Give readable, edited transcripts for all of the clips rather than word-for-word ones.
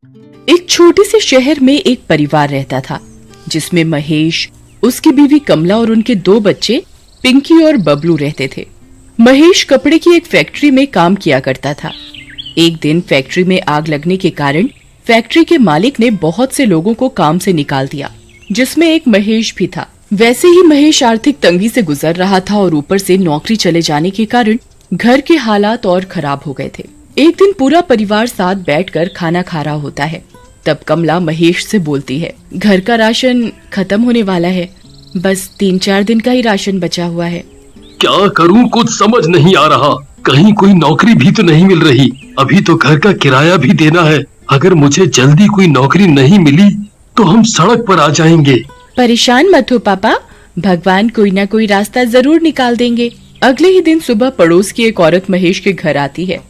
एक छोटे से शहर में एक परिवार रहता था, जिसमें महेश, उसकी बीवी कमला और उनके 2 बच्चे पिंकी और बबलू रहते थे। महेश कपड़े की एक फैक्ट्री में काम किया करता था। एक दिन फैक्ट्री में आग लगने के कारण फैक्ट्री के मालिक ने बहुत से लोगों को काम से निकाल दिया, जिसमें एक महेश भी था। वैसे ही महेश आर्थिक तंगी से गुजर रहा था और ऊपर से नौकरी चले जाने के कारण घर के हालात और खराब हो गए थे। एक दिन पूरा परिवार साथ बैठकर खाना खा रहा होता है। तब कमला महेश से बोलती है, घर का राशन खत्म होने वाला है, बस 3-4 दिन का ही राशन बचा हुआ है। क्या करूं, कुछ समझ नहीं आ रहा। कहीं कोई नौकरी भी तो नहीं मिल रही। अभी तो घर का किराया भी देना है। अगर मुझे जल्दी कोई नौकरी नहीं मिली तो हम सड़क पर आ जाएंगे। परेशान मत हो पापा, भगवान कोई ना कोई रास्ता जरूर निकाल देंगे। अगले ही दिन सुबह पड़ोस की एक औरत महेश के घर आती है।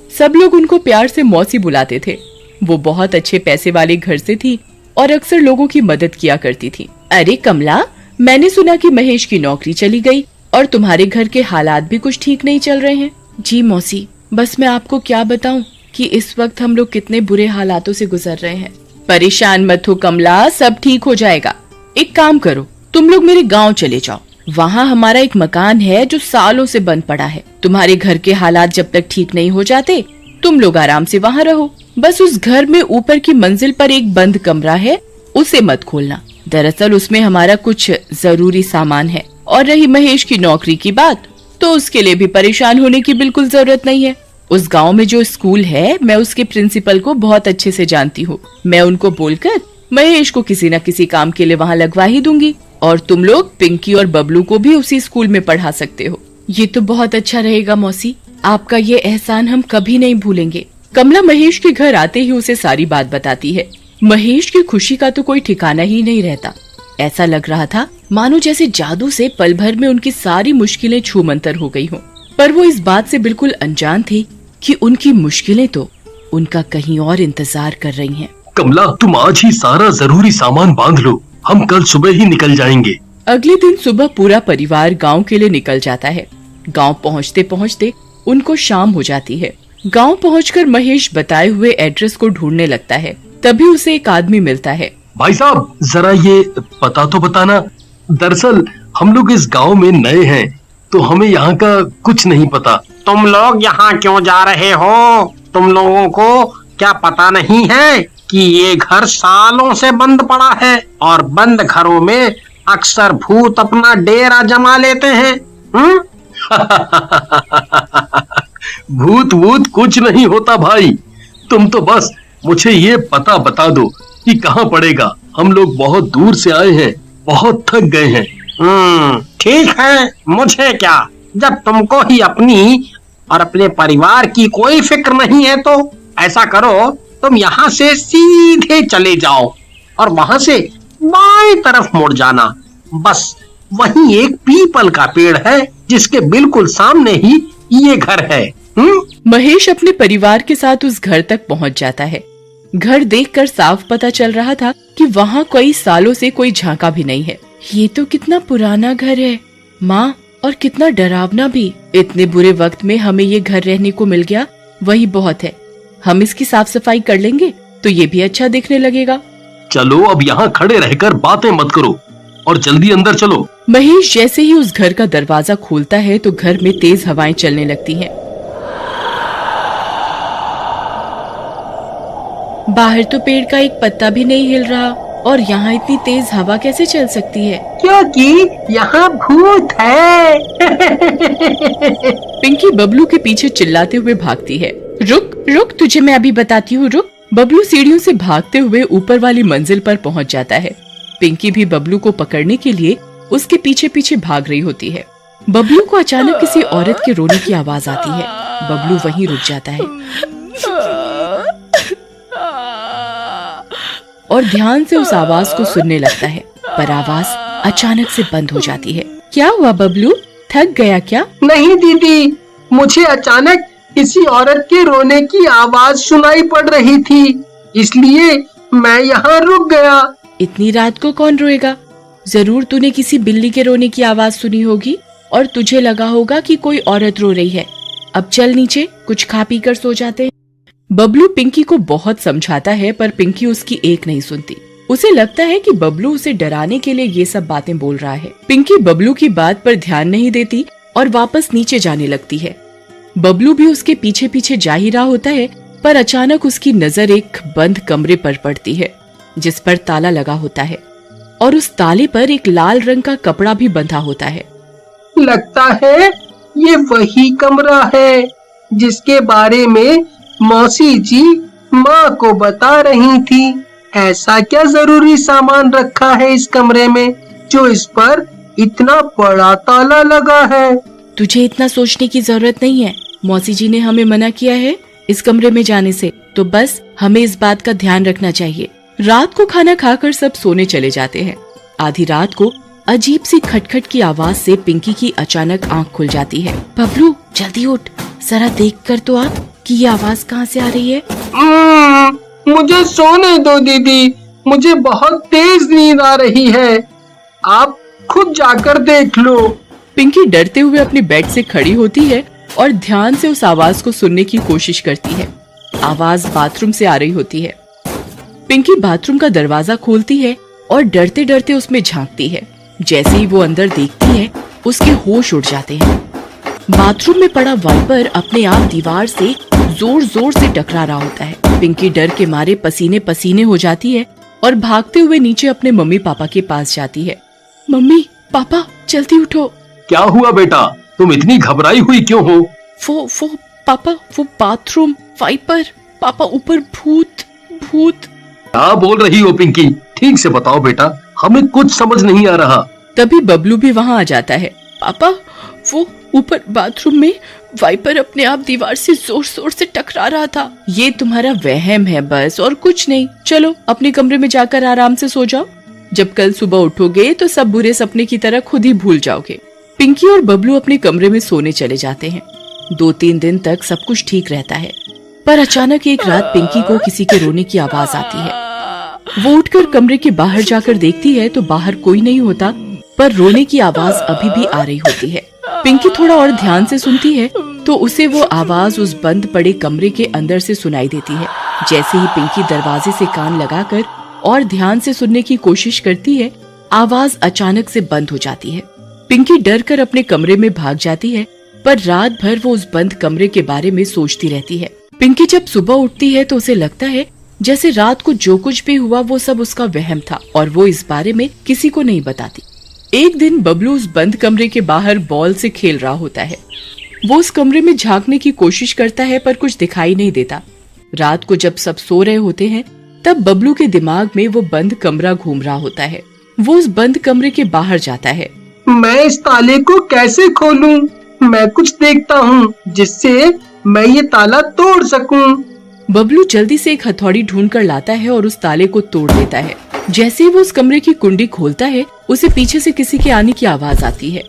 सब लोग उनको प्यार से मौसी बुलाते थे। वो बहुत अच्छे पैसे वाले घर से थी और अक्सर लोगों की मदद किया करती थी। अरे कमला, मैंने सुना कि महेश की नौकरी चली गई और तुम्हारे घर के हालात भी कुछ ठीक नहीं चल रहे हैं। जी मौसी, बस मैं आपको क्या बताऊं कि इस वक्त हम लोग कितने बुरे हालातों से गुजर रहे हैं। परेशान मत हो कमला, सब ठीक हो जाएगा। एक काम करो, तुम लोग मेरे गांव चले जाओ। वहाँ हमारा एक मकान है जो सालों से बंद पड़ा है। तुम्हारे घर के हालात जब तक ठीक नहीं हो जाते, तुम लोग आराम से वहाँ रहो। बस उस घर में ऊपर की मंजिल पर एक बंद कमरा है, उसे मत खोलना। दरअसल उसमें हमारा कुछ जरूरी सामान है। और रही महेश की नौकरी की बात, तो उसके लिए भी परेशान होने की बिल्कुल जरूरत नहीं है। उस गांव में जो स्कूल है, मैं उसके प्रिंसिपल को बहुत अच्छे से जानती हूँ। मैं उनको बोलकर महेश को किसी न किसी काम के लिए वहाँ लगवा ही दूंगी। और तुम लोग पिंकी और बबलू को भी उसी स्कूल में पढ़ा सकते हो। ये तो बहुत अच्छा रहेगा मौसी, आपका ये एहसान हम कभी नहीं भूलेंगे। कमला महेश के घर आते ही उसे सारी बात बताती है। महेश की खुशी का तो कोई ठिकाना ही नहीं रहता। ऐसा लग रहा था मानो जैसे जादू से पल भर में उनकी सारी मुश्किलें छूमंतर हो गई हों। पर वो इस बात से बिल्कुल अनजान थी कि उनकी मुश्किलें तो उनका कहीं और इंतजार कर रही हैं। कमला, तुम आज ही सारा जरूरी सामान बांध लो, हम कल सुबह ही निकल जाएंगे। अगले दिन सुबह पूरा परिवार गांव के लिए निकल जाता है। गांव पहुंचते पहुंचते उनको शाम हो जाती है। गांव पहुंचकर महेश बताए हुए एड्रेस को ढूंढने लगता है। तभी उसे एक आदमी मिलता है। भाई साहब, जरा ये पता तो बताना। दरअसल हम लोग इस गांव में नए हैं, तो हमें यहाँ का कुछ नहीं पता। तुम लोग यहाँ क्यों जा रहे हो? तुम लोगों को क्या पता नहीं है कि ये घर सालों से बंद पड़ा है और बंद घरों में अक्सर भूत अपना डेरा जमा लेते हैं। भूत वूत कुछ नहीं होता भाई, तुम तो बस मुझे ये पता बता दो कि कहाँ पड़ेगा। हम लोग बहुत दूर से आए हैं, बहुत थक गए हैं। ठीक है, मुझे क्या, जब तुमको ही अपनी और अपने परिवार की कोई फिक्र नहीं है तो ऐसा करो, तुम यहाँ से सीधे चले जाओ और वहाँ से बाएं तरफ मुड़ जाना। बस वहीं एक पीपल का पेड़ है, जिसके बिल्कुल सामने ही ये घर है। महेश अपने परिवार के साथ उस घर तक पहुँच जाता है। घर देखकर साफ पता चल रहा था कि वहाँ कई सालों से कोई झांका भी नहीं है। ये तो कितना पुराना घर है माँ, और कितना डरावना भी। इतने बुरे वक्त में हमें ये घर रहने को मिल गया, वही बहुत है। हम इसकी साफ सफाई कर लेंगे तो ये भी अच्छा दिखने लगेगा। चलो अब यहाँ खड़े रहकर बातें मत करो और जल्दी अंदर चलो। महेश जैसे ही उस घर का दरवाजा खोलता है तो घर में तेज हवाएं चलने लगती हैं। बाहर तो पेड़ का एक पत्ता भी नहीं हिल रहा, और यहाँ इतनी तेज हवा कैसे चल सकती है? क्योंकि यहाँ भूत है। पिंकी बबलू के पीछे चिल्लाते हुए भागती है। रुक रुक, तुझे मैं अभी बताती हूँ, रुक। बबलू सीढ़ियों से भागते हुए ऊपर वाली मंजिल पर पहुँच जाता है। पिंकी भी बबलू को पकड़ने के लिए उसके पीछे पीछे भाग रही होती है। बबलू को अचानक किसी औरत के रोने की आवाज आती है। बबलू वहीं रुक जाता है और ध्यान से उस आवाज को सुनने लगता है, पर आवाज अचानक से बंद हो जाती है। क्या हुआ बबलू, थक गया क्या? नहीं दीदी, मुझे अचानक किसी औरत के रोने की आवाज सुनाई पड़ रही थी, इसलिए मैं यहाँ रुक गया। इतनी रात को कौन रोएगा? जरूर तूने किसी बिल्ली के रोने की आवाज सुनी होगी और तुझे लगा होगा कि कोई औरत रो रही है। अब चल नीचे, कुछ खा पी कर सो जाते हैं। बबलू पिंकी को बहुत समझाता है पर पिंकी उसकी एक नहीं सुनती। उसे लगता है कि बबलू उसे डराने के लिए ये सब बातें बोल रहा है। पिंकी बबलू की बात पर ध्यान नहीं देती और वापस नीचे जाने लगती है। बबलू भी उसके पीछे पीछे जा ही रहा होता है, पर अचानक उसकी नजर एक बंद कमरे पर पड़ती है जिस पर ताला लगा होता है और उस ताले पर एक लाल रंग का कपड़ा भी बंधा होता है। लगता है ये वही कमरा है जिसके बारे में मौसी जी माँ को बता रही थी। ऐसा क्या जरूरी सामान रखा है इस कमरे में जो इस पर इतना बड़ा ताला लगा है? तुझे इतना सोचने की जरूरत नहीं है। मौसी जी ने हमें मना किया है इस कमरे में जाने से, तो बस हमें इस बात का ध्यान रखना चाहिए। रात को खाना खाकर सब सोने चले जाते हैं। आधी रात को अजीब सी खटखट की आवाज से पिंकी की अचानक आंख खुल जाती है। बबलू जल्दी उठ, जरा देख कर तो आ कि ये आवाज कहाँ से आ रही है। मुझे सोने दो दीदी, मुझे बहुत तेज नींद आ रही है, आप खुद जाकर देख लो। पिंकी डरते हुए अपनी बेड से खड़ी होती है और ध्यान से उस आवाज को सुनने की कोशिश करती है। आवाज बाथरूम से आ रही होती है। पिंकी बाथरूम का दरवाजा खोलती है और डरते डरते उसमें झांकती है। जैसे ही वो अंदर देखती है उसके होश उड़ जाते हैं। बाथरूम में पड़ा वाइपर अपने आप दीवार से जोर जोर से टकरा रहा होता है। पिंकी डर के मारे पसीने पसीने हो जाती है और भागते हुए नीचे अपने मम्मी पापा के पास जाती है। मम्मी पापा जल्दी उठो। क्या हुआ बेटा, तुम इतनी घबराई हुई क्यों हो? वो पापा, वो बाथरूम वाइपर, पापा ऊपर भूत भूत। क्या बोल रही हो पिंकी, ठीक से बताओ बेटा, हमें कुछ समझ नहीं आ रहा। तभी बबलू भी वहाँ आ जाता है। पापा वो ऊपर बाथरूम में वाइपर अपने आप दीवार से जोर जोर से टकरा रहा था। ये तुम्हारा वहम है बस, और कुछ नहीं। चलो अपने कमरे में जाकर आराम से सो जाओ। जब कल सुबह उठोगे तो सब बुरे सपने की तरह खुद ही भूल जाओगे। पिंकी और बबलू अपने कमरे में सोने चले जाते हैं। 2-3 दिन तक सब कुछ ठीक रहता है, पर अचानक एक रात पिंकी को किसी के रोने की आवाज आती है। वो उठकर कमरे के बाहर जाकर देखती है तो बाहर कोई नहीं होता, पर रोने की आवाज अभी भी आ रही होती है। पिंकी थोड़ा और ध्यान से सुनती है तो उसे वो आवाज उस बंद पड़े कमरे के अंदर से सुनाई देती है। जैसे ही पिंकी दरवाजे से कान लगाकर और ध्यान से सुनने की कोशिश करती है, आवाज अचानक से बंद हो जाती है। पिंकी डर कर अपने कमरे में भाग जाती है, पर रात भर वो उस बंद कमरे के बारे में सोचती रहती है। पिंकी जब सुबह उठती है तो उसे लगता है जैसे रात को जो कुछ भी हुआ वो सब उसका वहम था और वो इस बारे में किसी को नहीं बताती। एक दिन बबलू उस बंद कमरे के बाहर बॉल से खेल रहा होता है। वो उस कमरे में झांकने की कोशिश करता है पर कुछ दिखाई नहीं देता। रात को जब सब सो रहे होते हैं तब बबलू के दिमाग में वो बंद कमरा घूम रहा होता है। वो उस बंद कमरे के बाहर जाता है। मैं इस ताले को कैसे खोलूं? मैं कुछ देखता हूँ जिससे मैं ये ताला तोड़ सकूं। बबलू जल्दी से एक हथौड़ी ढूंढ कर लाता है और उस ताले को तोड़ देता है। जैसे ही वो उस कमरे की कुंडी खोलता है उसे पीछे से किसी के आने की आवाज आती है।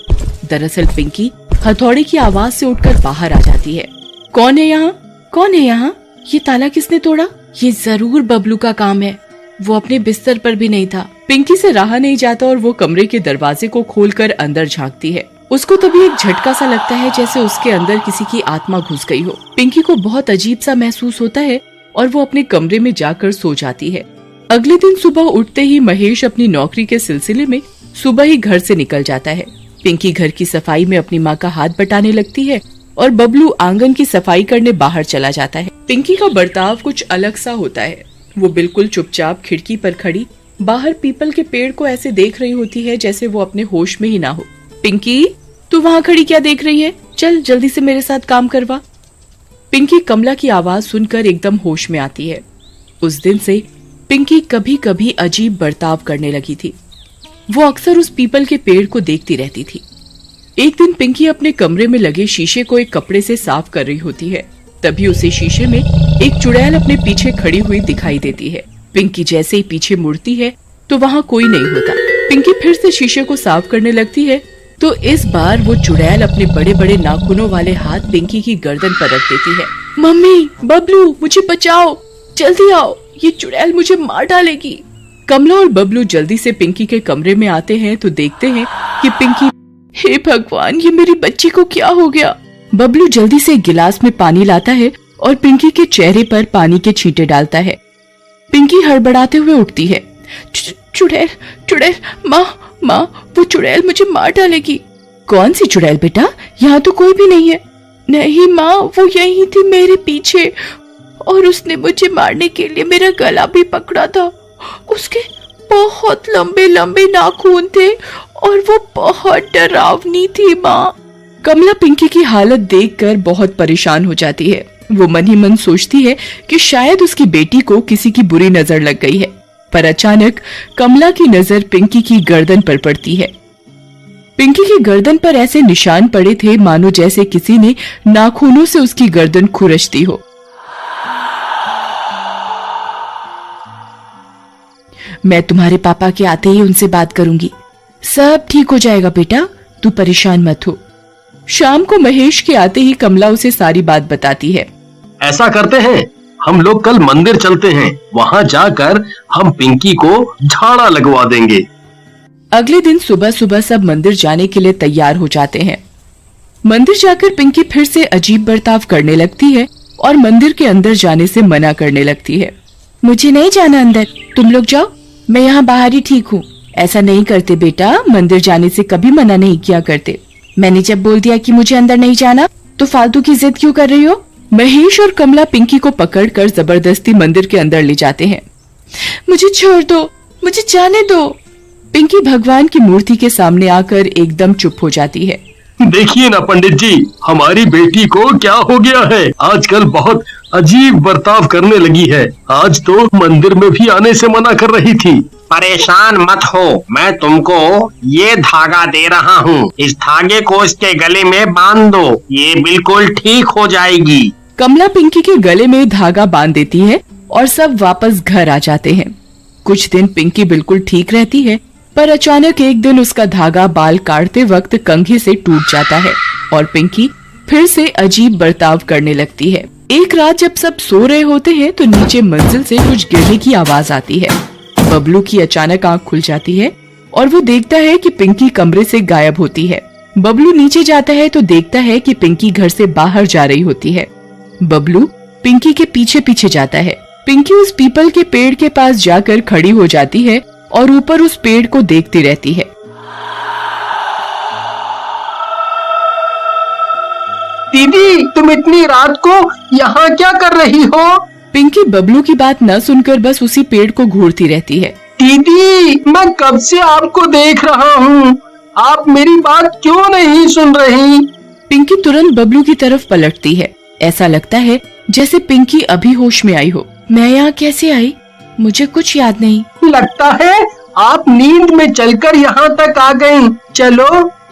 दरअसल पिंकी हथौड़ी की आवाज से उठकर बाहर आ जाती है। कौन है यहाँ? कौन है यहाँ? ये ताला किसने तोड़ा? ये जरूर बबलू का काम है। वो अपने बिस्तर पर भी नहीं था। पिंकी से रहा नहीं जाता और वो कमरे के दरवाजे को खोलकर अंदर झांकती है। उसको तभी एक झटका सा लगता है जैसे उसके अंदर किसी की आत्मा घुस गई हो। पिंकी को बहुत अजीब सा महसूस होता है और वो अपने कमरे में जाकर सो जाती है। अगले दिन सुबह उठते ही महेश अपनी नौकरी के सिलसिले में सुबह ही घर से निकल जाता है। पिंकी घर की सफाई में अपनी माँ का हाथ बटाने लगती है और बबलू आंगन की सफाई करने बाहर चला जाता है। पिंकी का बर्ताव कुछ अलग सा होता है। वो बिल्कुल चुपचाप खिड़की पर खड़ी बाहर पीपल के पेड़ को ऐसे देख रही होती है जैसे वो अपने होश में ही ना हो। पिंकी, तू वहाँ खड़ी क्या देख रही है? चल जल्दी से मेरे साथ काम करवा। पिंकी कमला की आवाज सुनकर एकदम होश में आती है। उस दिन से पिंकी कभी कभी अजीब बर्ताव करने लगी थी। वो अक्सर उस पीपल के पेड़ को देखती रहती थी। एक दिन पिंकी अपने कमरे में लगे शीशे को एक कपड़े से साफ कर रही होती है। तभी उसे शीशे में एक चुड़ैल अपने पीछे खड़ी हुई दिखाई देती है। पिंकी जैसे ही पीछे मुड़ती है तो वहाँ कोई नहीं होता। पिंकी फिर से शीशे को साफ करने लगती है तो इस बार वो चुड़ैल अपने बड़े बड़े नाखूनों वाले हाथ पिंकी की गर्दन पर रख देती है। मम्मी, बबलू, मुझे बचाओ, जल्दी आओ, ये चुड़ैल मुझे मार डालेगी। कमला और बबलू जल्दी से पिंकी के कमरे में आते हैं तो देखते हैं कि पिंकी, हे भगवान, ये मेरी बच्ची को क्या हो गया? बबलू जल्दी से एक गिलास में पानी लाता है और पिंकी के चेहरे पर पानी के छींटे डालता है। पिंकी हड़बड़ाते हुए उठती है। चुड़ैल, चुड़ैल, माँ, माँ, वो चुड़ैल मुझे मार डालेगी। कौन सी चुड़ैल बेटा? यहाँ तो कोई भी नहीं है। नहीं माँ, वो यही थी मेरे पीछे और उसने मुझे मारने के लिए मेरा गला भी पकड़ा था। उसके बहुत लंबे लंबे नाखून थे और वो बहुत डरावनी थी माँ। कमला पिंकी की हालत देखकर बहुत परेशान हो जाती है। वो मन ही मन सोचती है कि शायद उसकी बेटी को किसी की बुरी नजर लग गई है, पर अचानक कमला की नजर पिंकी की गर्दन पर पड़ती है। पिंकी की गर्दन पर ऐसे निशान पड़े थे मानो जैसे किसी ने नाखूनों से उसकी गर्दन खुरच दी हो। मैं तुम्हारे पापा के आते ही उनसे बात करूंगी। सब ठीक हो जाएगा बेटा, तू परेशान मत हो। शाम को महेश के आते ही कमला उसे सारी बात बताती है। ऐसा करते हैं, हम लोग कल मंदिर चलते हैं, वहाँ जाकर हम पिंकी को झाड़ा लगवा देंगे। अगले दिन सुबह सुबह सब मंदिर जाने के लिए तैयार हो जाते हैं। मंदिर जाकर पिंकी फिर से अजीब बर्ताव करने लगती है और मंदिर के अंदर जाने से मना करने लगती है। मुझे नहीं जाना अंदर, तुम लोग जाओ, मैं यहाँ बाहर ही ठीक हूँ। ऐसा नहीं करते बेटा, मंदिर जाने से कभी मना नहीं किया करते। मैंने जब बोल दिया कि मुझे अंदर नहीं जाना तो फालतू की जिद क्यों कर रही हो? महेश और कमला पिंकी को पकड़कर जबरदस्ती मंदिर के अंदर ले जाते हैं। मुझे छोड़ दो, मुझे जाने दो। पिंकी भगवान की मूर्ति के सामने आकर एकदम चुप हो जाती है। देखिए ना पंडित जी, हमारी बेटी को क्या हो गया है? आजकल बहुत अजीब बर्ताव करने लगी है। आज तो मंदिर में भी आने से मना कर रही थी। परेशान मत हो, मैं तुमको ये धागा दे रहा हूँ। इस धागे को इसके गले में बांध दो, ये बिल्कुल ठीक हो जाएगी। कमला पिंकी के गले में धागा बांध देती है और सब वापस घर आ जाते हैं। कुछ दिन पिंकी बिल्कुल ठीक रहती है, पर अचानक एक दिन उसका धागा बाल काटते वक्त कंघी से टूट जाता है और पिंकी फिर से अजीब बर्ताव करने लगती है। एक रात जब सब सो रहे होते हैं तो नीचे मंजिल से कुछ गिरने की आवाज आती है। बबलू की अचानक आंख खुल जाती है और वो देखता है कि पिंकी कमरे से गायब होती है। बबलू नीचे जाता है तो देखता है कि पिंकी घर से बाहर जा रही होती है। बबलू पिंकी के पीछे पीछे जाता है। पिंकी उस पीपल के पेड़ के पास जाकर खड़ी हो जाती है और ऊपर उस पेड़ को देखती रहती है। दीदी, तुम इतनी रात को यहाँ क्या कर रही हो? पिंकी बबलू की बात न सुनकर बस उसी पेड़ को घूरती रहती है। दीदी, मैं कब से आपको देख रहा हूँ, आप मेरी बात क्यों नहीं सुन रही? पिंकी तुरंत बबलू की तरफ पलटती है। ऐसा लगता है जैसे पिंकी अभी होश में आई हो। मैं यहाँ कैसे आई? मुझे कुछ याद नहीं। लगता है आप नींद में चलकर यहाँ तक आ गईं। चलो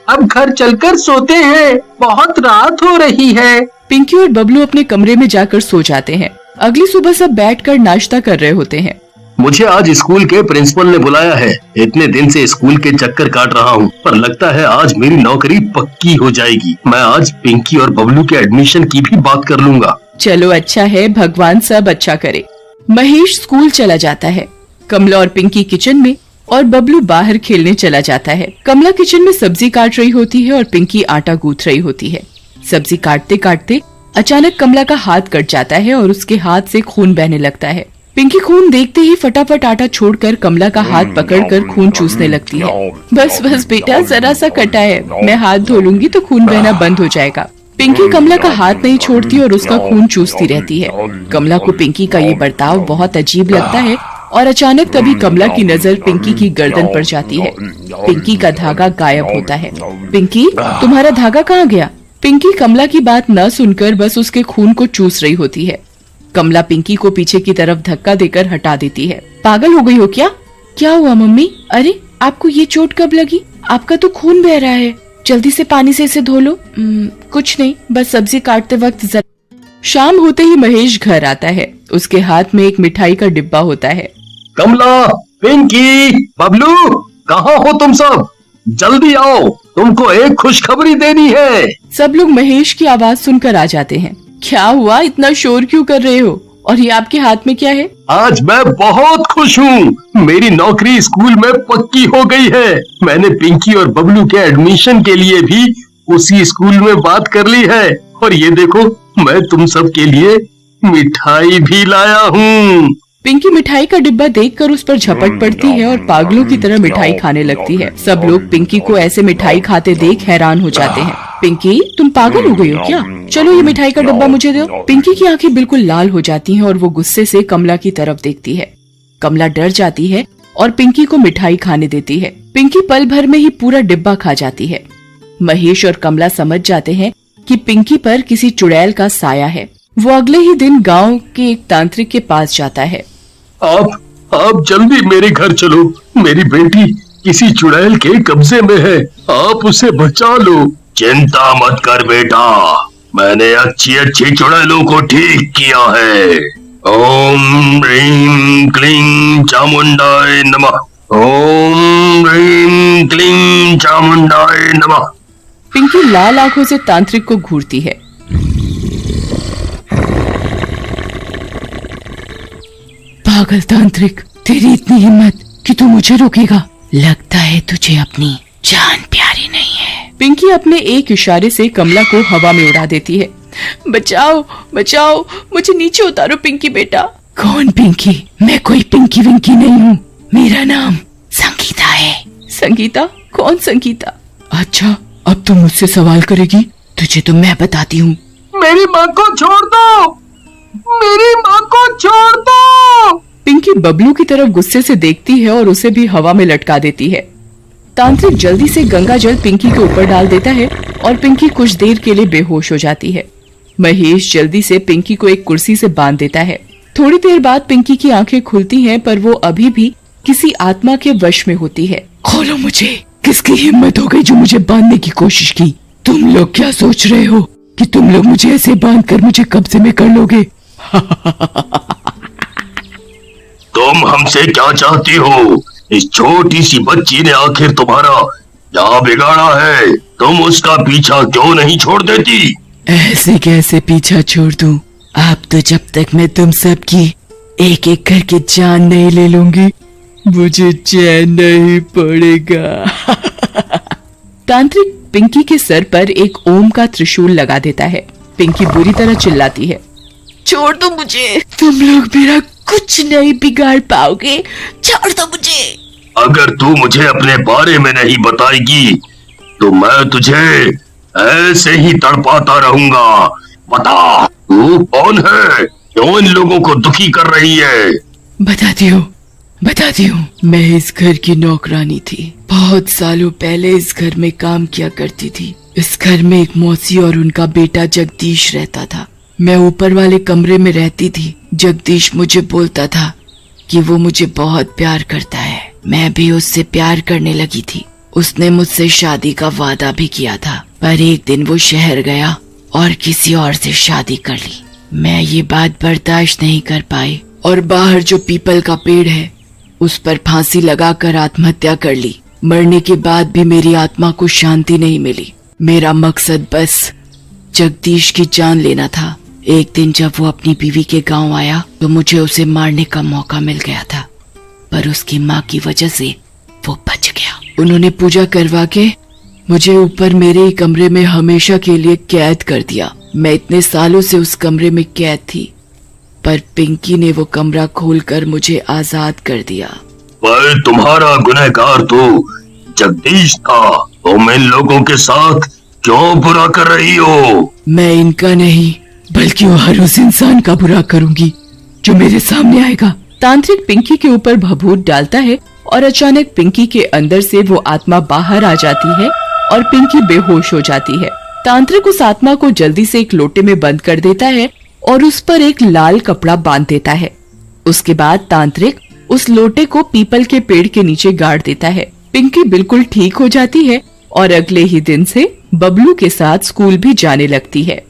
अब घर चलकर सोते हैं, बहुत रात हो रही है। पिंकी और बबलू अपने कमरे में जाकर सो जाते हैं। अगली सुबह सब बैठकर नाश्ता कर रहे होते हैं। मुझे आज स्कूल के प्रिंसिपल ने बुलाया है। इतने दिन से स्कूल के चक्कर काट रहा हूँ, पर लगता है आज मेरी नौकरी पक्की हो जाएगी। मैं आज पिंकी और बबलू के एडमिशन की भी बात कर लूंगा। चलो अच्छा है, भगवान सब अच्छा करे। महेश स्कूल चला जाता है। कमला और पिंकी किचन में और बबलू बाहर खेलने चला जाता है। कमला किचन में सब्जी काट रही होती है और पिंकी आटा गूंथ रही होती है। सब्जी काटते काटते अचानक कमला का हाथ कट जाता है और उसके हाथ से खून बहने लगता है। पिंकी खून देखते ही फटाफट आटा छोड़कर कमला का हाथ पकड़कर खून चूसने लगती है। बस बस बेटा, जरा सा कटा है, मैं हाथ धो लूंगी तो खून बहना बंद हो जाएगा। पिंकी कमला का हाथ नहीं छोड़ती और उसका खून चूसती रहती है। कमला को पिंकी का ये बर्ताव बहुत अजीब लगता है और अचानक तभी कमला की नजर पिंकी की गर्दन पर जाती है। पिंकी का धागा गायब होता है। पिंकी, तुम्हारा धागा कहाँ गया? पिंकी कमला की बात न सुनकर बस उसके खून को चूस रही होती है। कमला पिंकी को पीछे की तरफ धक्का देकर हटा देती है। पागल हो गई हो क्या? क्या हुआ मम्मी? अरे आपको ये चोट कब लगी? आपका तो खून बह रहा है, जल्दी से पानी से इसे धो लो। कुछ नहीं, बस सब्जी काटते वक्त शाम होते ही महेश घर आता है। उसके हाथ में एक मिठाई का डिब्बा होता है। कमला, पिंकी, बबलू, कहाँ हो तुम सब? जल्दी आओ, तुमको एक खुशखबरी देनी है। सब लोग महेश की आवाज सुनकर आ जाते हैं। क्या हुआ, इतना शोर क्यों कर रहे हो? और ये आपके हाथ में क्या है? आज मैं बहुत खुश हूँ, मेरी नौकरी स्कूल में पक्की हो गई है। मैंने पिंकी और बबलू के एडमिशन के लिए भी उसी स्कूल में बात कर ली है। और ये देखो, मैं तुम सब के लिए मिठाई भी लाया हूँ। पिंकी मिठाई का डिब्बा देखकर उस पर झपट पड़ती है और पागलों की तरह मिठाई खाने लगती है। सब लोग पिंकी को ऐसे मिठाई खाते देख हैरान हो जाते हैं। पिंकी, तुम पागल हो गई हो क्या? चलो ये मिठाई का डिब्बा मुझे दो। पिंकी की आंखें बिल्कुल लाल हो जाती हैं और वो गुस्से से कमला की तरफ देखती है। कमला डर जाती है और पिंकी को मिठाई खाने देती है। पिंकी पल भर में ही पूरा डिब्बा खा जाती है। महेश और कमला समझ जाते हैं कि पिंकी पर किसी चुड़ैल का साया है। वो अगले ही दिन गांव के एक तांत्रिक के पास जाता है। आप जल्दी मेरे घर चलो। मेरी बेटी किसी चुड़ैल के कब्जे में है, आप उसे बचा लो। चिंता मत कर बेटा, मैंने अच्छी चुड़ैलों को ठीक किया है। ओम ह्रीं क्लीं चामुंडाय नमः। ओम ह्रीं क्लीं चामुंडाय नमः। पिंकी लाल आंखों से तांत्रिक को घूरती है। पागल तांत्रिक, तेरी इतनी हिम्मत कि तू मुझे रोकेगा? लगता है तुझे अपनी जान प्यारी नहीं है। पिंकी अपने एक इशारे से कमला को हवा में उड़ा देती है। बचाओ बचाओ, मुझे नीचे उतारो पिंकी बेटा। कौन पिंकी? मैं कोई पिंकी विंकी नहीं हूँ। मेरा नाम संगीता है। संगीता? कौन संगीता? अच्छा, अब तुम मुझसे सवाल करेगी? तुझे तो मैं बताती हूँ। मेरी माँ को छोड़ दो, मेरी माँ को छोड़ दो। पिंकी बबलू की तरफ गुस्से से देखती है और उसे भी हवा में लटका देती है। तांत्रिक जल्दी से गंगा जल पिंकी के ऊपर डाल देता है और पिंकी कुछ देर के लिए बेहोश हो जाती है। महेश जल्दी से पिंकी को एक कुर्सी से बांध देता है। थोड़ी देर बाद पिंकी की आंखें खुलती हैं, पर वो अभी भी किसी आत्मा के वश में होती है। खोलो मुझे, किसकी हिम्मत हो गई जो मुझे बांधने की कोशिश की? तुम लोग क्या सोच रहे हो कि तुम लोग मुझे ऐसे बांध कर मुझे कब्जे में कर लोगे? तुम हमसे क्या चाहती हो? इस छोटी सी बच्ची ने आखिर तुम्हारा क्या बिगाड़ा है? तुम उसका पीछा क्यों नहीं छोड़ देती? ऐसे कैसे पीछा छोड़ दूं? अब तो जब तक मैं तुम सब की एक एक करके जान नहीं ले लूंगी, मुझे चैन नहीं पड़ेगा। तांत्रिक पिंकी के सर पर एक ओम का त्रिशूल लगा देता है। पिंकी बुरी तरह चिल्लाती है, छोड़ दो मुझे, तुम लोग मेरा कुछ नहीं बिगाड़ पाओगे, छोड़ दो मुझे। अगर तू मुझे अपने बारे में नहीं बताएगी तो मैं तुझे ऐसे ही तड़पाता रहूंगा। बता, तू कौन है? क्यों इन लोगों को दुखी कर रही है? बताती हूँ। मैं इस घर की नौकरानी थी। बहुत सालों पहले इस घर में काम किया करती थी। इस घर में एक मौसी और उनका बेटा जगदीश रहता था। मैं ऊपर वाले कमरे में रहती थी। जगदीश मुझे बोलता था कि वो मुझे बहुत प्यार करता है। मैं भी उससे प्यार करने लगी थी। उसने मुझसे शादी का वादा भी किया था, पर एक दिन वो शहर गया और किसी और से शादी कर ली। मैं ये बात बर्दाश्त नहीं कर पाई और बाहर जो पीपल का पेड़ है उस पर फांसी लगाकर आत्महत्या कर ली। मरने के बाद भी मेरी आत्मा को शांति नहीं मिली। मेरा मकसद बस जगदीश की जान लेना था। एक दिन जब वो अपनी बीवी के गांव आया तो मुझे उसे मारने का मौका मिल गया था, पर उसकी माँ की वजह से वो बच गया। उन्होंने पूजा करवा के मुझे ऊपर मेरे ही कमरे में हमेशा के लिए कैद कर दिया। मैं इतने सालों से उस कमरे में कैद थी, पर पिंकी ने वो कमरा खोलकर मुझे आजाद कर दिया। पर तुम्हारा गुनहगार तो जगदीश था। तुम इन लोगों के साथ क्यों बुरा कर रही हो? मैं इनका नहीं बल्कि वो हर उस इंसान का बुरा करूंगी जो मेरे सामने आएगा। तांत्रिक पिंकी के ऊपर भभूत डालता है और अचानक पिंकी के अंदर से वो आत्मा बाहर आ जाती है और पिंकी बेहोश हो जाती है। तांत्रिक उस आत्मा को जल्दी से एक लोटे में बंद कर देता है और उस पर एक लाल कपड़ा बांध देता है। उसके बाद तांत्रिक उस लोटे को पीपल के पेड़ के नीचे गाड़ देता है। पिंकी बिल्कुल ठीक हो जाती है और अगले ही दिन से बबलू के साथ स्कूल भी जाने लगती है।